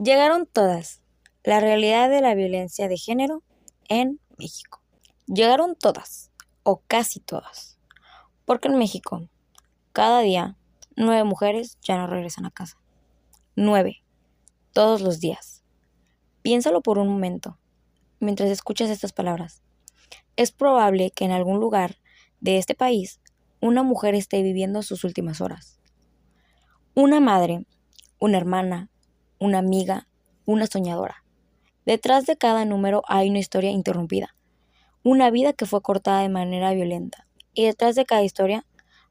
Llegaron todas. La realidad de la violencia de género en México. Llegaron todas, o casi todas. Porque en México, cada día, 9 mujeres ya no regresan a casa. 9, todos los días. Piénsalo por un momento, mientras escuchas estas palabras. Es probable que en algún lugar de este país, una mujer esté viviendo sus últimas horas. Una madre, una hermana, una amiga, una soñadora. Detrás de cada número hay una historia interrumpida, una vida que fue cortada de manera violenta, y detrás de cada historia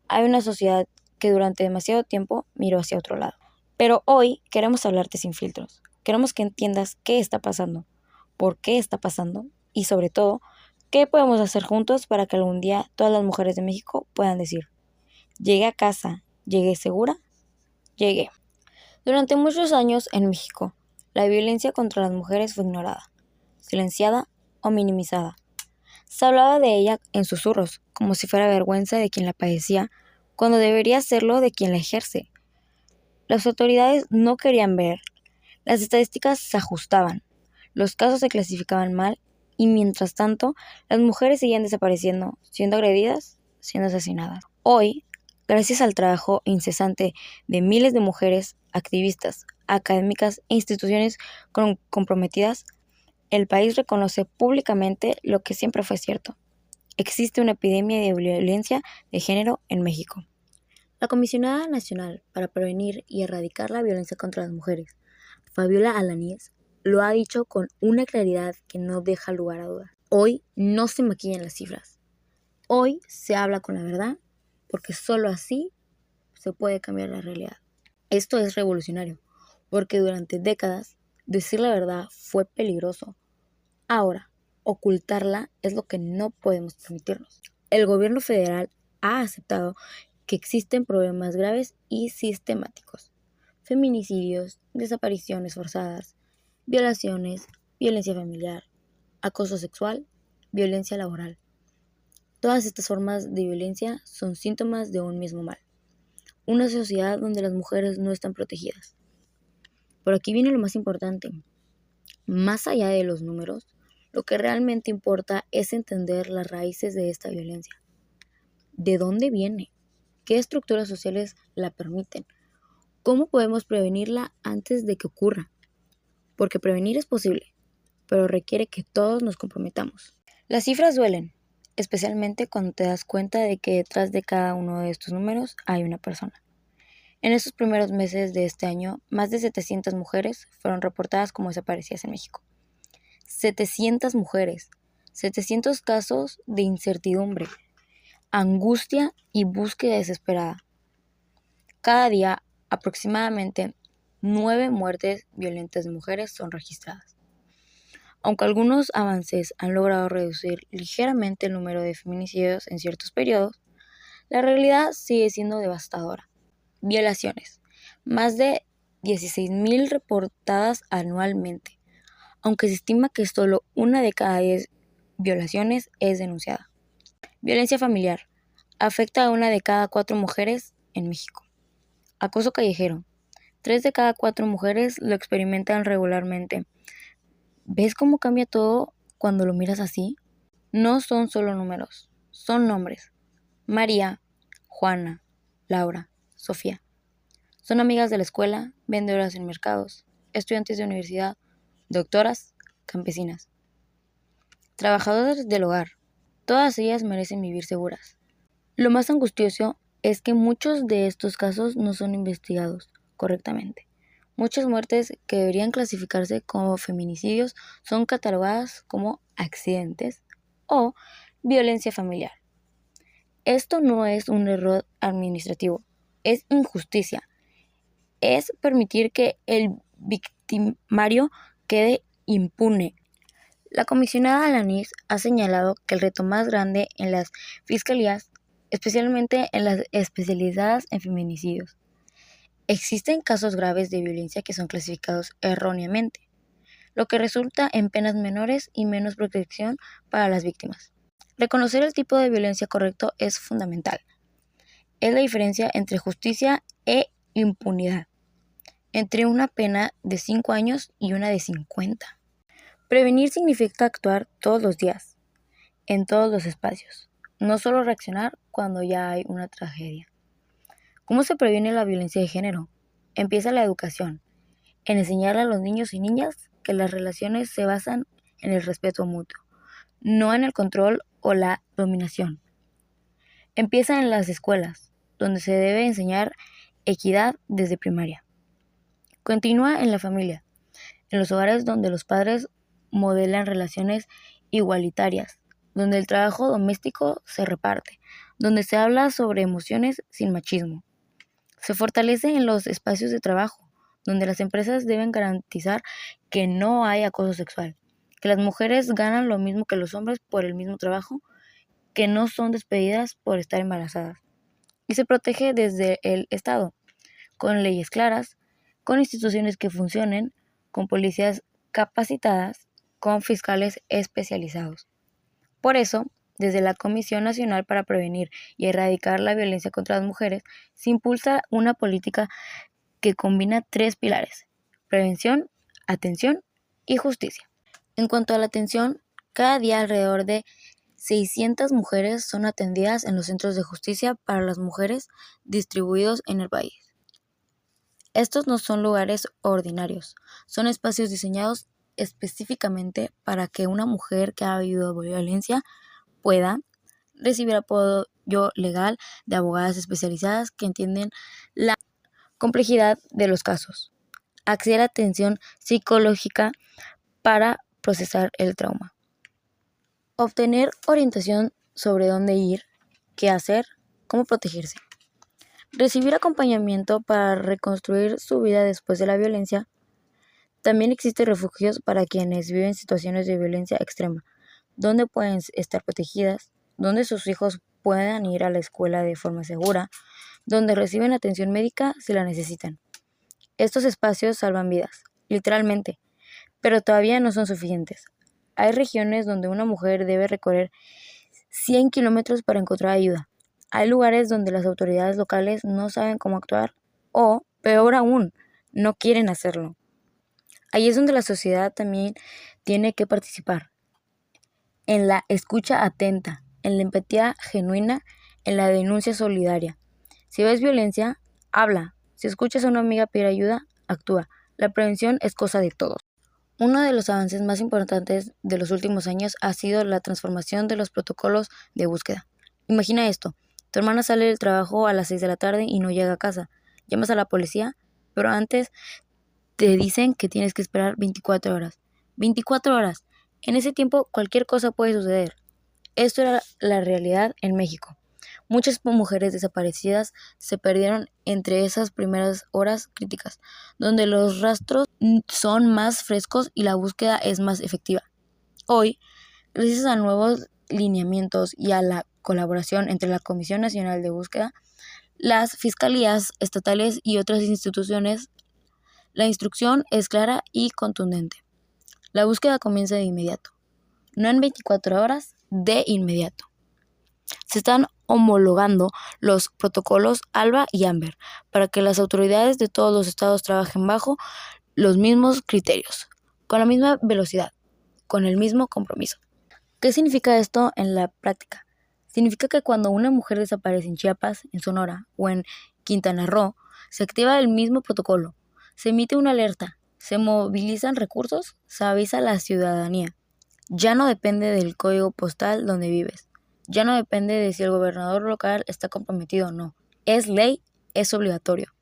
hay una sociedad que durante demasiado tiempo miró hacia otro lado. Pero hoy queremos hablarte sin filtros. Queremos que entiendas qué está pasando, por qué está pasando y sobre todo, qué podemos hacer juntos para que algún día todas las mujeres de México puedan decir: llegué a casa, llegué segura, llegué. Durante muchos años en México, la violencia contra las mujeres fue ignorada, silenciada o minimizada. Se hablaba de ella en susurros, como si fuera vergüenza de quien la padecía, cuando debería serlo de quien la ejerce. Las autoridades no querían ver, las estadísticas se ajustaban, los casos se clasificaban mal y mientras tanto, las mujeres seguían desapareciendo, siendo agredidas, siendo asesinadas. Hoy, gracias al trabajo incesante de miles de mujeres, activistas, académicas e instituciones comprometidas, el país reconoce públicamente lo que siempre fue cierto: existe una epidemia de violencia de género en México. La Comisionada Nacional para Prevenir y Erradicar la Violencia contra las Mujeres, Fabiola Alanís, lo ha dicho con una claridad que no deja lugar a dudas. Hoy no se maquillan las cifras. Hoy se habla con la verdad, porque solo así se puede cambiar la realidad. Esto es revolucionario, porque durante décadas decir la verdad fue peligroso. Ahora, ocultarla es lo que no podemos permitirnos. El gobierno federal ha aceptado que existen problemas graves y sistemáticos: feminicidios, desapariciones forzadas, violaciones, violencia familiar, acoso sexual, violencia laboral. Todas estas formas de violencia son síntomas de un mismo mal: una sociedad donde las mujeres no están protegidas. Por aquí viene lo más importante. Más allá de los números, lo que realmente importa es entender las raíces de esta violencia. ¿De dónde viene? ¿Qué estructuras sociales la permiten? ¿Cómo podemos prevenirla antes de que ocurra? Porque prevenir es posible, pero requiere que todos nos comprometamos. Las cifras duelen, especialmente cuando te das cuenta de que detrás de cada uno de estos números hay una persona. En estos primeros meses de este año, más de 700 mujeres fueron reportadas como desaparecidas en México. 700 mujeres, 700 casos de incertidumbre, angustia y búsqueda desesperada. Cada día, aproximadamente 9 muertes violentas de mujeres son registradas. Aunque algunos avances han logrado reducir ligeramente el número de feminicidios en ciertos periodos, la realidad sigue siendo devastadora. Violaciones: más de 16,000 reportadas anualmente, aunque se estima que solo 1 de cada 10 violaciones es denunciada. Violencia familiar: afecta a 1 de cada 4 mujeres en México. Acoso callejero: 3 de cada 4 mujeres lo experimentan regularmente. ¿Ves cómo cambia todo cuando lo miras así? No son solo números, son nombres: María, Juana, Laura, Sofía. Son amigas de la escuela, vendedoras en mercados, estudiantes de universidad, doctoras, campesinas, trabajadoras del hogar. Todas ellas merecen vivir seguras. Lo más angustioso es que muchos de estos casos no son investigados correctamente. Muchas muertes que deberían clasificarse como feminicidios son catalogadas como accidentes o violencia familiar. Esto no es un error administrativo, es injusticia. Es permitir que el victimario quede impune. La comisionada Alanís ha señalado que el reto más grande en las fiscalías, especialmente en las especializadas en feminicidios, existen casos graves de violencia que son clasificados erróneamente, lo que resulta en penas menores y menos protección para las víctimas. Reconocer el tipo de violencia correcto es fundamental. Es la diferencia entre justicia e impunidad. entre una pena de 5 años y una de 50. Prevenir significa actuar todos los días, en todos los espacios, no solo reaccionar cuando ya hay una tragedia. ¿Cómo se previene la violencia de género? Empieza la educación, en enseñarle a los niños y niñas que las relaciones se basan en el respeto mutuo, no en el control o la dominación. Empieza en las escuelas, donde se debe enseñar equidad desde primaria. Continúa en la familia, en los hogares donde los padres modelan relaciones igualitarias, donde el trabajo doméstico se reparte, donde se habla sobre emociones sin machismo. Se fortalece en los espacios de trabajo, donde las empresas deben garantizar que no hay acoso sexual, que las mujeres ganan lo mismo que los hombres por el mismo trabajo, que no son despedidas por estar embarazadas. Y se protege desde el Estado, con leyes claras, con instituciones que funcionen, con policías capacitadas, con fiscales especializados. Por eso, desde la Comisión Nacional para Prevenir y Erradicar la Violencia contra las Mujeres, se impulsa una política que combina 3 pilares: prevención, atención y justicia. En cuanto a la atención, cada día alrededor de 600 mujeres son atendidas en los centros de justicia para las mujeres distribuidos en el país. Estos no son lugares ordinarios, son espacios diseñados específicamente para que una mujer que ha vivido violencia pueda recibir apoyo legal de abogadas especializadas que entienden la complejidad de los casos, acceder a atención psicológica para procesar el trauma, obtener orientación sobre dónde ir, qué hacer, cómo protegerse, recibir acompañamiento para reconstruir su vida después de la violencia. También existen refugios para quienes viven situaciones de violencia extrema, donde pueden estar protegidas, donde sus hijos puedan ir a la escuela de forma segura, donde reciben atención médica si la necesitan. Estos espacios salvan vidas, literalmente, pero todavía no son suficientes. Hay regiones donde una mujer debe recorrer 100 kilómetros para encontrar ayuda. Hay lugares donde las autoridades locales no saben cómo actuar o, peor aún, no quieren hacerlo. Ahí es donde la sociedad también tiene que participar, en la escucha atenta, en la empatía genuina, en la denuncia solidaria. Si ves violencia, habla. Si escuchas a una amiga pedir ayuda, actúa. La prevención es cosa de todos. Uno de los avances más importantes de los últimos años ha sido la transformación de los protocolos de búsqueda. Imagina esto: tu hermana sale del trabajo a las 6 de la tarde y no llega a casa. Llamas a la policía, pero antes te dicen que tienes que esperar 24 horas. 24 horas. En ese tiempo cualquier cosa puede suceder. Esto era la realidad en México. Muchas mujeres desaparecidas se perdieron entre esas primeras horas críticas, donde los rastros son más frescos y la búsqueda es más efectiva. Hoy, gracias a nuevos lineamientos y a la colaboración entre la Comisión Nacional de Búsqueda, las fiscalías estatales y otras instituciones, la instrucción es clara y contundente. La búsqueda comienza de inmediato, no en 24 horas, de inmediato. Se están homologando los protocolos ALBA y AMBER para que las autoridades de todos los estados trabajen bajo los mismos criterios, con la misma velocidad, con el mismo compromiso. ¿Qué significa esto en la práctica? Significa que cuando una mujer desaparece en Chiapas, en Sonora o en Quintana Roo, se activa el mismo protocolo, se emite una alerta, se movilizan recursos, se avisa a la ciudadanía. Ya no depende del código postal donde vives. Ya no depende de si el gobernador local está comprometido o no. Es ley, es obligatorio.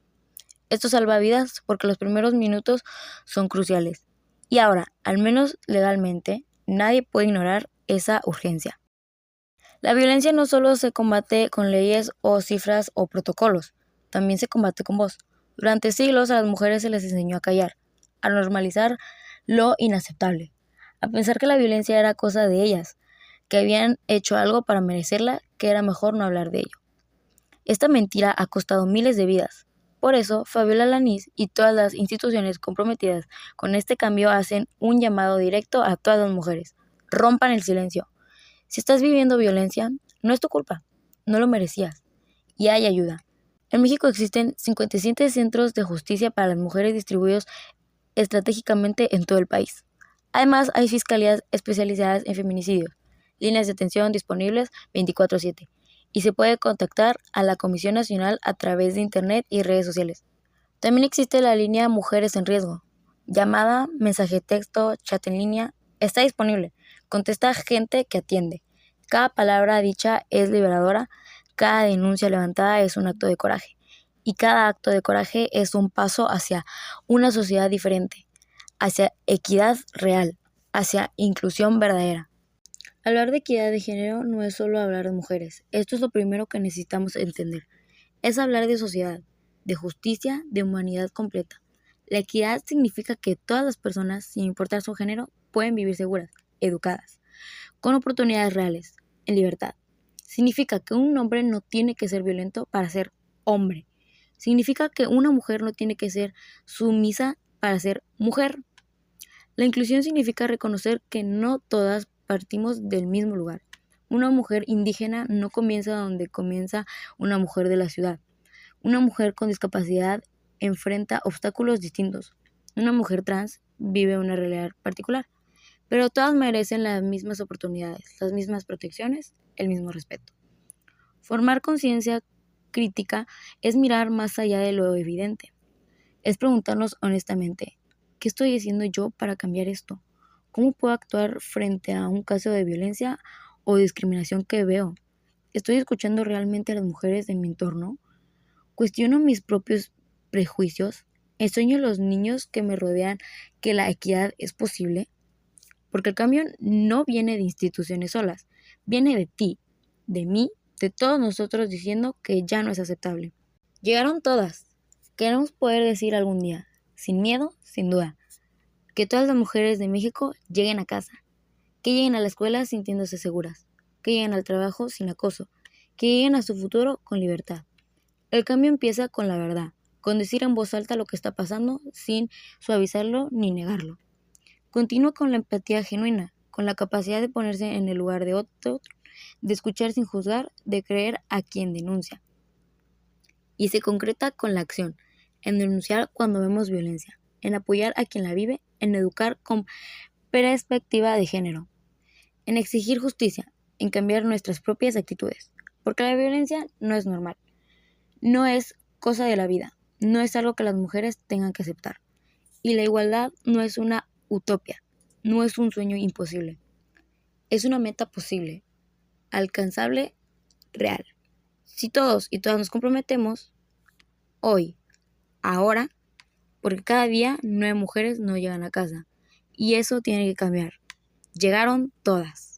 Esto salva vidas porque los primeros minutos son cruciales. Y ahora, al menos legalmente, nadie puede ignorar esa urgencia. La violencia no solo se combate con leyes o cifras o protocolos, también se combate con voz. Durante siglos a las mujeres se les enseñó a callar, a normalizar lo inaceptable, a pensar que la violencia era cosa de ellas, que habían hecho algo para merecerla, que era mejor no hablar de ello. Esta mentira ha costado miles de vidas. Por eso, Fabiola Lanís y todas las instituciones comprometidas con este cambio hacen un llamado directo a todas las mujeres. Rompan el silencio. Si estás viviendo violencia, no es tu culpa, no lo merecías. Y hay ayuda. En México existen 57 centros de justicia para las mujeres distribuidos estratégicamente en todo el país. Además, hay fiscalías especializadas en feminicidios, líneas de atención disponibles 24/7 y se puede contactar a la Comisión Nacional a través de Internet y redes sociales. También existe la línea Mujeres en Riesgo, llamada, mensaje de texto, chat en línea, está disponible. Contesta gente que atiende. Cada palabra dicha es liberadora, cada denuncia levantada es un acto de coraje y cada acto de coraje es un paso hacia una sociedad diferente, hacia equidad real, hacia inclusión verdadera. Hablar de equidad de género no es solo hablar de mujeres, esto es lo primero que necesitamos entender. Es hablar de sociedad, de justicia, de humanidad completa. La equidad significa que todas las personas, sin importar su género, pueden vivir seguras, educadas, con oportunidades reales, en libertad. Significa que un hombre no tiene que ser violento para ser hombre. Significa que una mujer no tiene que ser sumisa para ser mujer. La inclusión significa reconocer que no todas partimos del mismo lugar. Una mujer indígena no comienza donde comienza una mujer de la ciudad. Una mujer con discapacidad enfrenta obstáculos distintos. Una mujer trans vive una realidad particular, pero todas merecen las mismas oportunidades, las mismas protecciones, el mismo respeto. Formar conciencia crítica es mirar más allá de lo evidente. Es preguntarnos honestamente, ¿qué estoy haciendo yo para cambiar esto? ¿Cómo puedo actuar frente a un caso de violencia o discriminación que veo? ¿Estoy escuchando realmente a las mujeres de mi entorno? ¿Cuestiono mis propios prejuicios? ¿Enseño a los niños que me rodean que la equidad es posible? Porque el cambio no viene de instituciones solas, viene de ti, de mí, de todos nosotros diciendo que ya no es aceptable. Llegaron todas. Queremos poder decir algún día, sin miedo, sin duda, que todas las mujeres de México lleguen a casa, que lleguen a la escuela sintiéndose seguras, que lleguen al trabajo sin acoso, que lleguen a su futuro con libertad. El cambio empieza con la verdad, con decir en voz alta lo que está pasando sin suavizarlo ni negarlo. Continúa con la empatía genuina, con la capacidad de ponerse en el lugar de otro, de escuchar sin juzgar, de creer a quien denuncia. Y se concreta con la acción, en denunciar cuando vemos violencia, en apoyar a quien la vive, en educar con perspectiva de género, en exigir justicia, en cambiar nuestras propias actitudes, porque la violencia no es normal, no es cosa de la vida, no es algo que las mujeres tengan que aceptar. Y la igualdad no es una utopía, no es un sueño imposible, es una meta posible, alcanzable, real. Si todos y todas nos comprometemos, hoy, ahora, porque cada día 9 mujeres no llegan a casa, y eso tiene que cambiar. Llegaron todas.